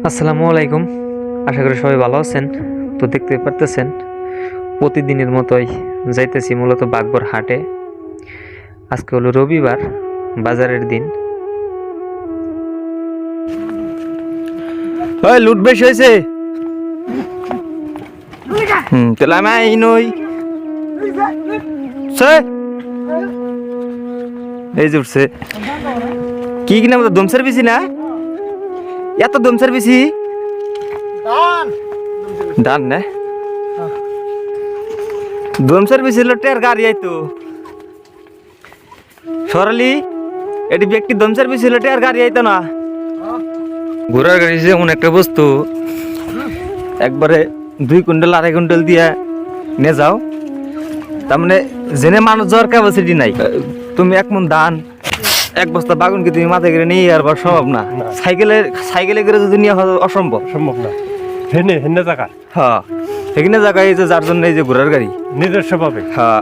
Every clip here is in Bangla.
আসসালামু আলাইকুম। আশা করি সবাই ভালো আছেন। তো দেখতে পারতেছেন প্রতিদিনের মতোই যাইতেছি মূলত বাগবর হাটে। আজকে হলো রবিবার, বাজারের দিন। ওই লুট বেশি হয়েছে। তাহলে আমি আই নই এই যে উঠছে কি কিনা মতো দম সার্ভিসি না এত দম সার্ভিসি ডান না দম সার্ভিস হলো টের গাড়ি আইতো সরালি এটি ব্যক্তি দম সার্ভিস হলো টের গাড়ি আইতো না। ঘোড়ার গাড়ি যেমন একটা বস্তু একবারে 2 কুইন্টাল 2.5 কুইন্টাল দিয়ে নিয়ে যাও, তার মানে জেনে মানুষ যাওয়ার ক্যাপাসিটি নাই। তুমি 1 মণ ধান 1 বস্তা বাগুনকে তুমি মাথায় করে নিয়ে আর সম্ভব না। সাইকেলে করে যদি নিয়ে অসম্ভব না হেনে হেনে জায়গা হ্যাঁ এখানে জায়গায় এই যে যার জন্য এই যে ঘোড়ার গাড়ি নিজস্ব ভাবে হ্যাঁ।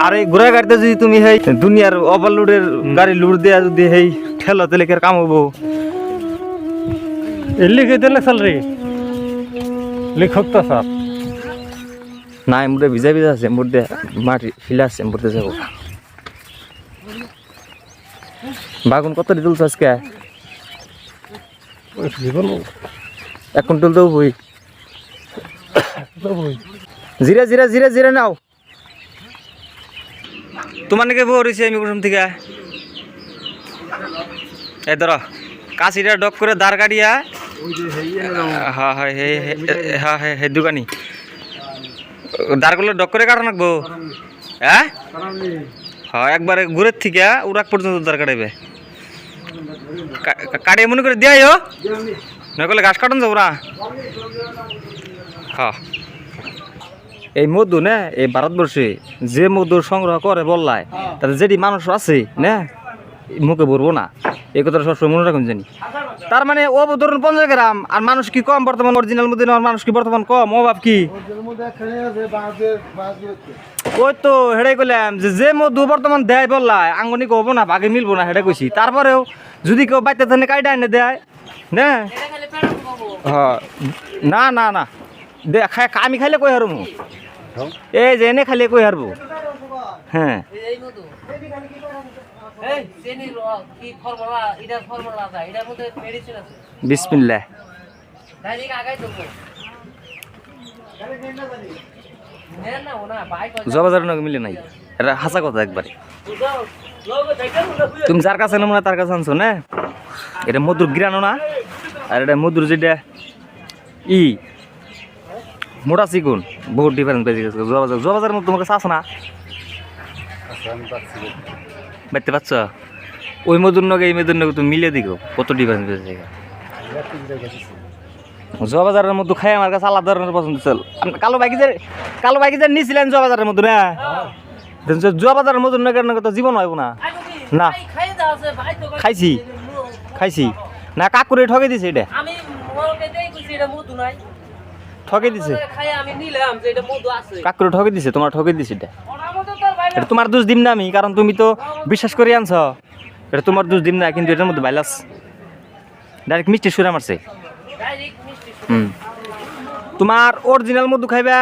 আর এই ঘোড়ার গাড়িতে যদি তুমি এই দুনিয়ার ওভারলোডের গাড়ি লুট দেয়া যদি এই ঠেলা তেলে কাম হবো লিখে দিলে চাল রে লিখক তো স্যার না মুড়ে ভিজা ভিজা আছে মুড়ে মাটি ফিলে আছে মুড়তে যাবো। বাগুন কত তুলছ আজকে? জীবন 1 কুইন্টাল তো বই জিরা জিরা জিরা জিরা নাও। তোমার নাকি বউ রয়েছে আমি কুসুম থেকে এই ধরো কাশিটা ডক করে দাঁড় কাটিয়া হ্যাঁ হ্যাঁ হ্যাঁ হ্যাঁ হ্যাঁ দোকানি দাঁড় করলে ডক করে কাটা রাখবো। হ্যাঁ হ্যাঁ একবারে ঘুরের থেকে উড়াক পর্যন্ত দাঁড় কাটাইবে কাটিয়ে মনে করে দিয়াই না করলে ঘাস কাটন যাবো না। হ্যাঁ এই মধু না এই ভারতবর্ষে যে মধুর সংগ্রহ করে বললায় তাতে যেটি মানুষ আছে না মুখে ভরবো না, এই কথাটা সবসময় মনে রাখুন জানি। তার মানে ও ধরুন 50 গ্রাম আর মানুষ কি কম বর্তমান অরিজিনাল মধ্যে নেওয়ার মানুষ কি বর্তমান কম ও বাপ কি ওই তো হেডাই কইলাম যে মধু বর্তমান দেয় বললায় আঙ্গনি হবো না ভাগে মিলবো না হেডে কইছি। তারপরেও যদি কেউ বাইতে থানে কাইটা এনে দেয় না হ্যাঁ না না না দে আমি খাইলে কই হারবো এই যে এনে খাইলে কই হারবো। হ্যাঁ বিসমিল্লাহ জবাজার নাকি মিলে নাই এটা হাসা কথা একবারে। তুমি যার কাছে নেবো না তার কাছে আনছো না এটা মধুর গিরানো না আর এটা মধুর যেটা মোটা চিকুন বহুত ডিফারেন্স বেশি গেছে। জবাজার মধ্যে তোমাকে চাষ না বাড়তে পারছ ওই মধুর নগে এই মধুর নগে তুমি মিলে দিও কত ডিফারেন্স বেশি। জবাজারের মধ্যে খাই আমার কাছে আলাদা ধরনের পছন্দ ছিল। কালো বাইকে যে নিয়েছিলেন জবাজারের মধ্যে না জবাজারের মধুর নগে তো জীবন হইব না। না খাইছি খাইছি না কাকুরে ঠকে দিছে এটা ঠকে দিছে কাকুরে ঠকে দিছে তোমার ঠকে দিছে এটা তোমার দোষ দিম না আমি, কারণ তুমি তো বিশ্বাস করে আনছ। এটা তোমার দোষ দিম না, কিন্তু এটার মধ্যে ভাইলাস ডাইরেক্ট মিষ্টি সুরা মারছে। তোমার অরিজিনাল মধু খাইবা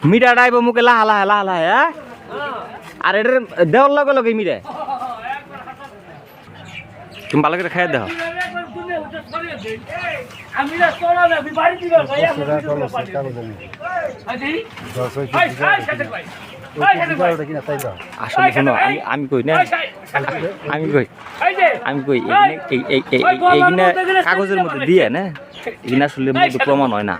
মিঠা ডাইব মুখে লাহা লাহা লাহা লাহা হ্যাঁ আর এটার দেওয়ার লগে লগে মিঠা তুমি ভালো করে খাই দাও। আসলে শোনো আমি কই না আমি কই এইখানে কাগজের মধ্যে দিয়ে না এখানে আসলে মধ্যে প্রমাণ হয় না।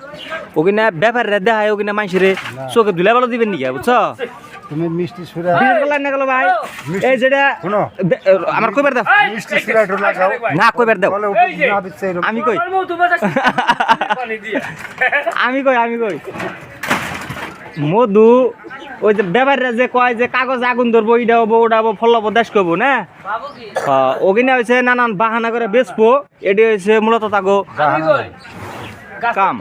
ওখানে ব্যাপারীরা দেখায় ওখানে মানুষের চোখে ধুলে ভালো দিবেন নাকি বুঝছো? তুমি মিষ্টি সুরা না গেল ভাই এই যেটা আমার কইবার দাও মিষ্টি সুরা লাগাও না কইবার দাও আমি কই আমি কই মধু ওই যে ব্যাপারীরা যে কয় যে কাগজ আগুন ধরবো ইটা হবো ওটা হবো ফলাবো দেশ করবো না ওখানে হয়েছে নানান বাহানা করে বেচবো। এটি হয়েছে মূলত তাগো কাম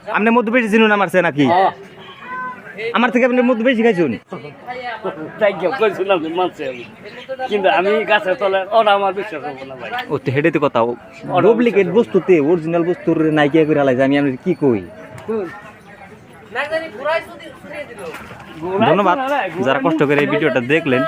আপনি মধু বেশি চিনুন আমার চেয়ে নাকি আমার থেকে আপনি মধু বেশি খাইছুন তাই কেউ কইছিলাম মানছে আমি কিন্তু আমি গাছের তলে ওরা আমার বিশ্বাস হবো না ভাই ও তো হেডে তো কথা ডুপ্লিকেট বস্তুতে অরিজিনাল বস্তুর নাইকিয়া করে হালাই আমি কি কই ধন্যবাদ যারা কষ্ট করে এই ভিডিওটা দেখলেন